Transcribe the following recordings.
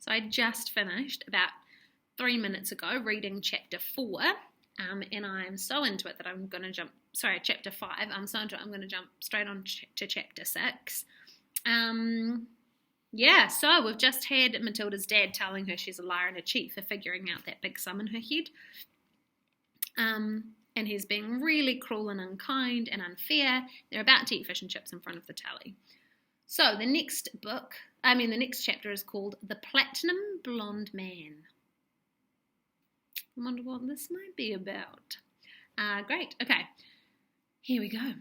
So I just finished about 3 minutes ago reading chapter 4, and I'm so into it that I'm going to jump, chapter 5, I'm so into it I'm going to jump straight on to chapter 6. So we've just had Matilda's dad telling her she's a liar and a cheat for figuring out that big sum in her head. And he's being really cruel and unkind and unfair. They're about to eat fish and chips in front of the telly. So the next chapter is called The Platinum Blonde Man. I wonder what this might be about. Great, okay. Here we go.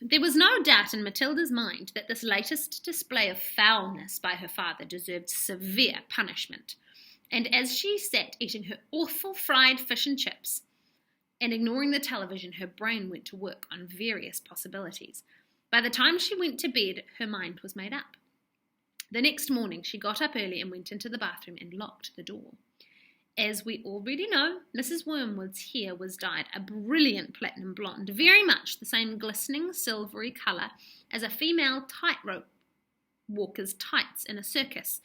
There was no doubt in Matilda's mind that this latest display of foulness by her father deserved severe punishment. And as she sat eating her awful fried fish and chips and ignoring the television, her brain went to work on various possibilities. By the time she went to bed, her mind was made up. The next morning, she got up early and went into the bathroom and locked the door. As we already know, Mrs. Wormwood's hair was dyed a brilliant platinum blonde, very much the same glistening silvery colour as a female tightrope walker's tights in a circus.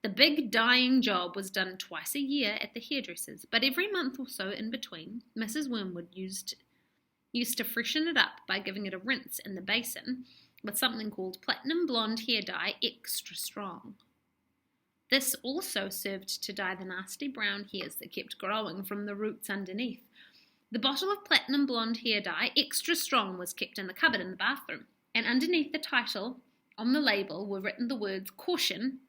The big dyeing job was done twice a year at the hairdresser's, but every month or so in between, Mrs. Wormwood used to freshen it up by giving it a rinse in the basin with something called platinum blonde hair dye extra strong. This also served to dye the nasty brown hairs that kept growing from the roots underneath. The bottle of platinum blonde hair dye extra strong was kept in the cupboard in the bathroom, and underneath the title on the label were written the words, "Caution,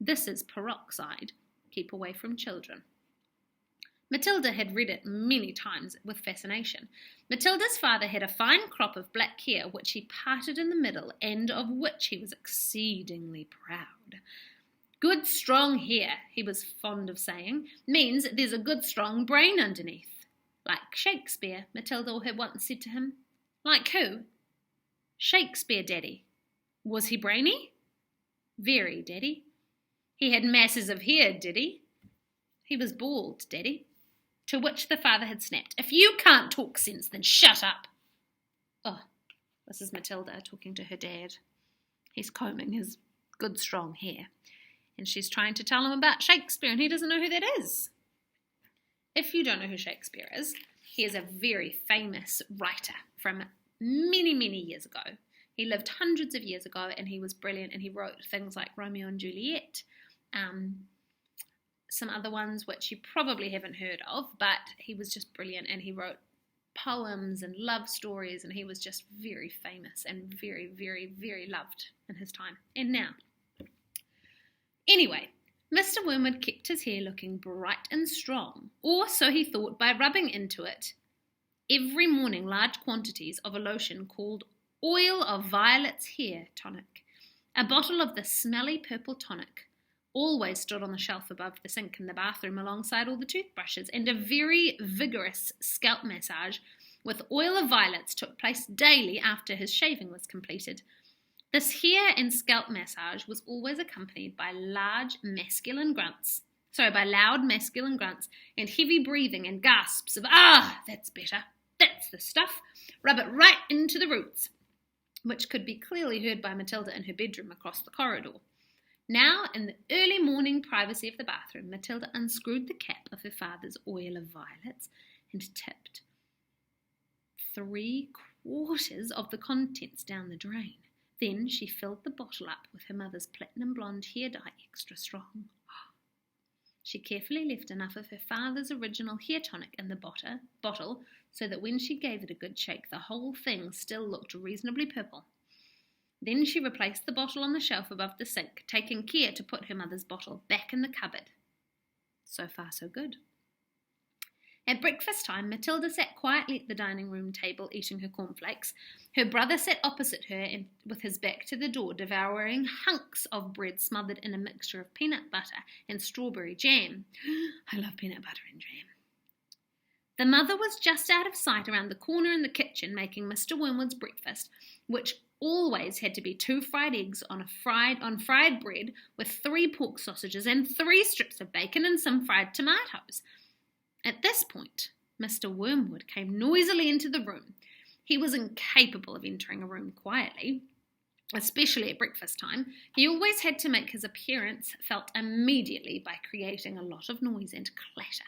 this is peroxide. Keep away from children." Matilda had read it many times with fascination. Matilda's father had a fine crop of black hair which he parted in the middle and of which he was exceedingly proud. "Good strong hair," he was fond of saying, "means there's a good strong brain underneath." "Like Shakespeare," Matilda had once said to him. "Like who?" "Shakespeare, Daddy." "Was he brainy?" "Very, Daddy." "He had masses of hair, did he?" "He was bald, Daddy." To which the father had snapped, "If you can't talk sense, then shut up." Oh, this is Matilda talking to her dad. He's combing his good strong hair, and she's trying to tell him about Shakespeare, and he doesn't know who that is. If you don't know who Shakespeare is, he is a very famous writer from many, many years ago. He lived hundreds of years ago, and he was brilliant, and he wrote things like Romeo and Juliet, some other ones which you probably haven't heard of, but he was just brilliant, and he wrote poems and love stories, and he was just very famous and very, very, very loved in his time, and now. Anyway, Mr. Wormwood kept his hair looking bright and strong, or so he thought by rubbing into it every morning large quantities of a lotion called Oil of Violet's Hair Tonic. A bottle of the smelly purple tonic always stood on the shelf above the sink in the bathroom alongside all the toothbrushes, and a very vigorous scalp massage with oil of violets took place daily after his shaving was completed. This hair and scalp massage was always accompanied by loud masculine grunts and heavy breathing and gasps of, "Ah, that's better, that's the stuff, rub it right into the roots," which could be clearly heard by Matilda in her bedroom across the corridor. Now, in the early morning privacy of the bathroom, Matilda unscrewed the cap of her father's oil of violets and tipped 3/4 of the contents down the drain. Then she filled the bottle up with her mother's platinum blonde hair dye extra strong. She carefully left enough of her father's original hair tonic in the bottle so that when she gave it a good shake, the whole thing still looked reasonably purple. Then she replaced the bottle on the shelf above the sink, taking care to put her mother's bottle back in the cupboard. So far, so good. At breakfast time, Matilda sat quietly at the dining room table eating her cornflakes. Her brother sat opposite her and with his back to the door, devouring hunks of bread smothered in a mixture of peanut butter and strawberry jam. I love peanut butter and jam. The mother was just out of sight around the corner in the kitchen making Mr. Wormwood's breakfast, which always had to be 2 fried eggs on fried bread with 3 pork sausages and 3 strips of bacon and some fried tomatoes. At this point, Mr. Wormwood came noisily into the room. He was incapable of entering a room quietly. especially at breakfast time, he always had to make his appearance felt immediately by creating a lot of noise and clatter.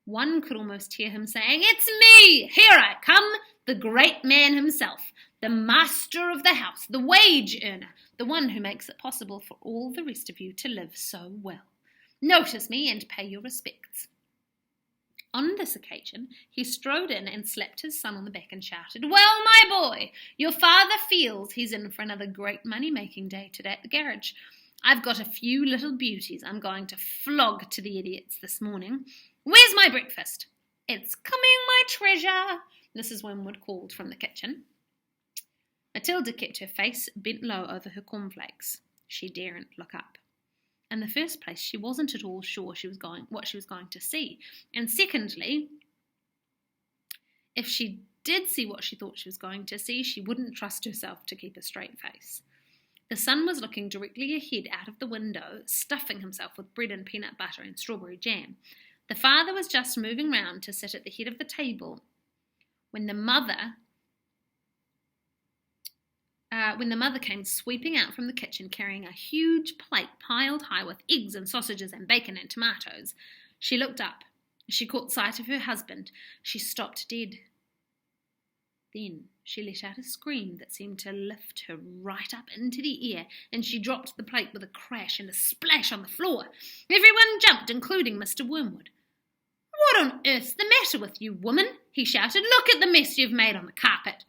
One could almost hear him saying, "It's me! Here I come! The great man himself, the master of the house, the wage earner, the one who makes it possible for all the rest of you to live so well. Notice me and pay your respects." On this occasion, he strode in and slapped his son on the back and shouted, "Well, my boy, your father feels he's in for another great money-making day today at the garage. I've got a few little beauties I'm going to flog to the idiots this morning. Where's my breakfast?" "It's coming, my treasure," Mrs. Wormwood called from the kitchen. Matilda kept her face bent low over her cornflakes. She daren't look up. In the first place, she wasn't at all sure what she was going to see. And secondly, if she did see what she thought she was going to see, she wouldn't trust herself to keep a straight face. The son was looking directly ahead out of the window, stuffing himself with bread and peanut butter and strawberry jam. The father was just moving round to sit at the head of the table when the mother came sweeping out from the kitchen carrying a huge plate piled high with eggs and sausages and bacon and tomatoes. She looked up. She caught sight of her husband. She stopped dead. Then she let out a scream that seemed to lift her right up into the air, and she dropped the plate with a crash and a splash on the floor. Everyone jumped, including Mr. Wormwood. "What on earth's the matter with you, woman?" he shouted. "Look at the mess you've made on the carpet."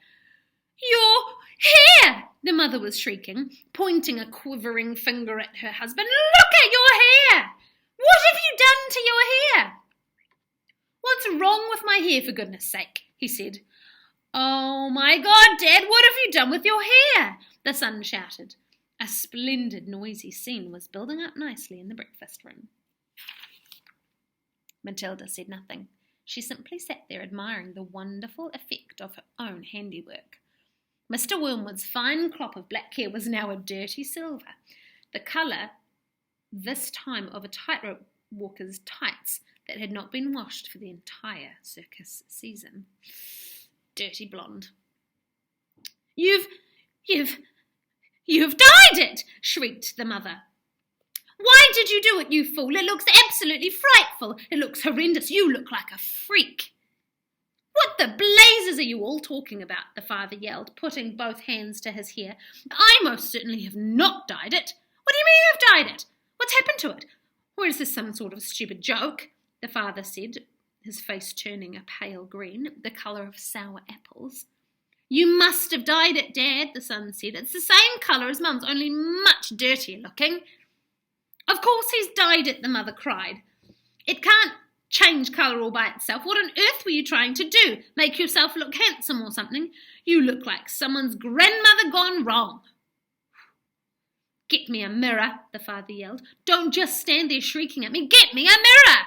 "Your hair!" the mother was shrieking, pointing a quivering finger at her husband. "Look at your hair! What have you done to your hair?" "What's wrong with my hair, for goodness sake?" he said. "Oh my God, Dad, what have you done with your hair?" the son shouted. A splendid, noisy scene was building up nicely in the breakfast room. Matilda said nothing. She simply sat there admiring the wonderful effect of her own handiwork. Mr. Wormwood's fine crop of black hair was now a dirty silver, the colour, this time, of a tightrope walker's tights that had not been washed for the entire circus season. Dirty blonde. You've dyed it!" shrieked the mother. "Why did you do it, you fool? It looks absolutely frightful. It looks horrendous. You look like a freak." "What the blazes are you all talking about?" the father yelled, putting both hands to his hair. "I most certainly have not dyed it." "What do you mean you've dyed it? What's happened to it? Or is this some sort of stupid joke?" the father said, his face turning a pale green, the colour of sour apples. "You must have dyed it, Dad," the son said. "It's the same colour as Mum's, only much dirtier looking." "Of course he's dyed it," the mother cried. "It can't change colour all by itself. What on earth were you trying to do? Make yourself look handsome or something? You look like someone's grandmother gone wrong." "Get me a mirror," the father yelled. "Don't just stand there shrieking at me. Get me a mirror!"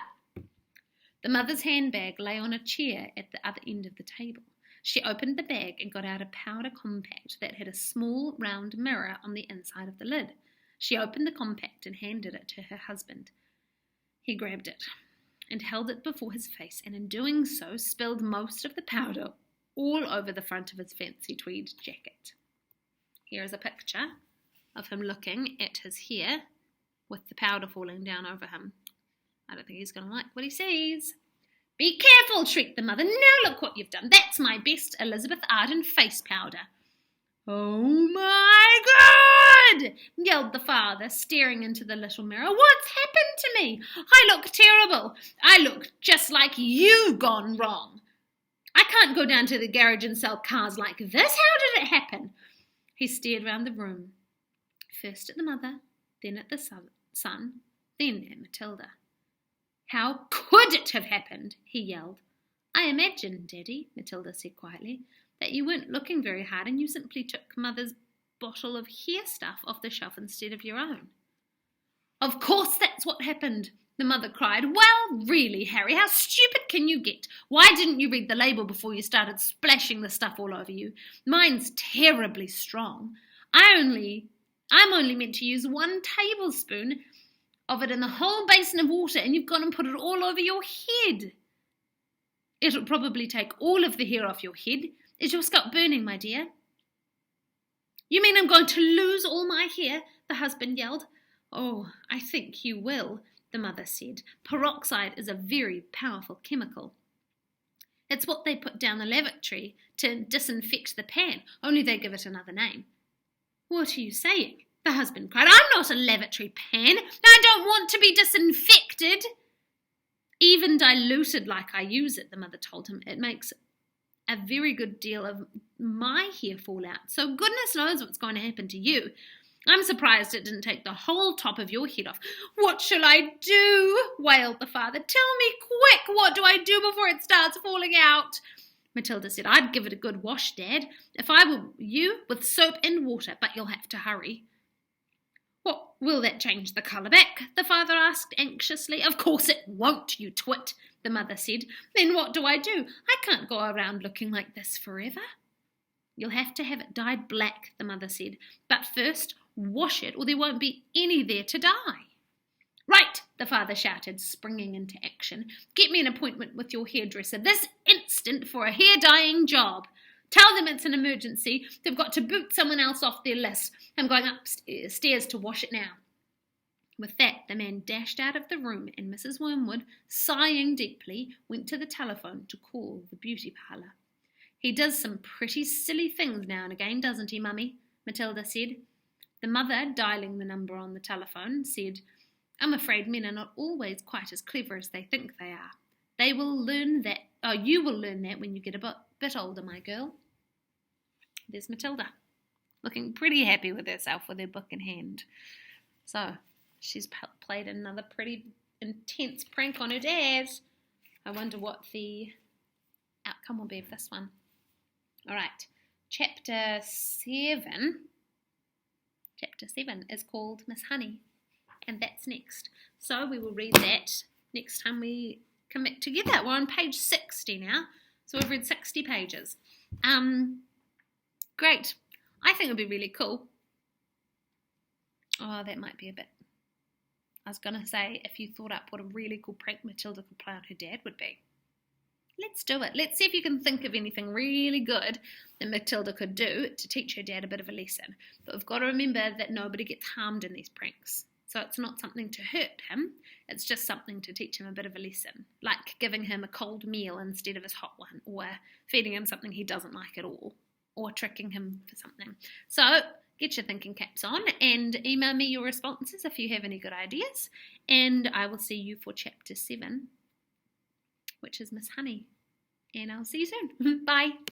The mother's handbag lay on a chair at the other end of the table. She opened the bag and got out a powder compact that had a small round mirror on the inside of the lid. She opened the compact and handed it to her husband. He grabbed it and held it before his face, and in doing so spilled most of the powder all over the front of his fancy tweed jacket. Here is a picture of him looking at his hair with the powder falling down over him. I don't think he's going to like what he sees. "Be careful," shrieked the mother. "Now look what you've done. That's my best Elizabeth Arden face powder." "Oh my God!" yelled the father, staring into the little mirror. "What's happened to me? I look terrible. I look just like you gone wrong. I can't go down to the garage and sell cars like this. How did it happen?" He stared round the room, first at the mother, then at the son, then at Matilda. "How could it have happened?" he yelled. "I imagine, Daddy," Matilda said quietly, "that you weren't looking very hard and you simply took Mother's bottle of hair stuff off the shelf instead of your own." "Of course that's what happened," the mother cried. "Well, really, Harry, how stupid can you get? Why didn't you read the label before you started splashing the stuff all over you? Mine's terribly strong. I'm only meant to use 1 tablespoon of it in the whole basin of water, and you've gone and put it all over your head. It'll probably take all of the hair off your head. Is your scalp burning, my dear?" You mean I'm going to lose all my hair? The husband yelled. Oh, I think you will, the mother said. Peroxide is a very powerful chemical. It's what they put down the lavatory to disinfect the pan, only they give it another name. What are you saying? The husband cried. I'm not a lavatory pan. I don't want to be disinfected. Even diluted like I use it, the mother told him, it makes a very good deal of my hair fall out. So goodness knows what's going to happen to you. I'm surprised it didn't take the whole top of your head off. What shall I do? Wailed the father. Tell me quick, what do I do before it starts falling out? Matilda said, I'd give it a good wash, Dad, if I were you, with soap and water, but you'll have to hurry. What, will that change the colour back? The father asked anxiously. Of course it won't, you twit, the mother said. Then what do? I can't go around looking like this forever. You'll have to have it dyed black, the mother said. But first, wash it, or there won't be any there to dye. Right, the father shouted, springing into action. Get me an appointment with your hairdresser this instant for a hair-dyeing job. Tell them it's an emergency. They've got to boot someone else off their list. I'm going upstairs to wash it now. With that, the man dashed out of the room, and Mrs. Wormwood, sighing deeply, went to the telephone to call the beauty parlour. He does some pretty silly things now and again, doesn't he, Mummy? Matilda said. The mother, dialing the number on the telephone, said, I'm afraid men are not always quite as clever as they think they are. They will learn that. Oh, you will learn that when you get a bit older, my girl. There's Matilda, looking pretty happy with herself with her book in hand. So, she's played another pretty intense prank on her dad. I wonder what the outcome will be of this one. All right, Chapter 7 is called Miss Honey, and that's next. So we will read that next time we come back together. We're on page 60 now, so we've read 60 pages. Great. I think it would be really cool. Oh, that might be a bit. I was going to say, if you thought up what a really cool prank Matilda could play on her dad would be. Let's do it. Let's see if you can think of anything really good that Matilda could do to teach her dad a bit of a lesson. But we've got to remember that nobody gets harmed in these pranks. So it's not something to hurt him. It's just something to teach him a bit of a lesson. Like giving him a cold meal instead of his hot one. Or feeding him something he doesn't like at all. Or tricking him for something. So get your thinking caps on and email me your responses if you have any good ideas. And I will see you for Chapter 7. Which is Miss Honey. And I'll see you soon. Bye.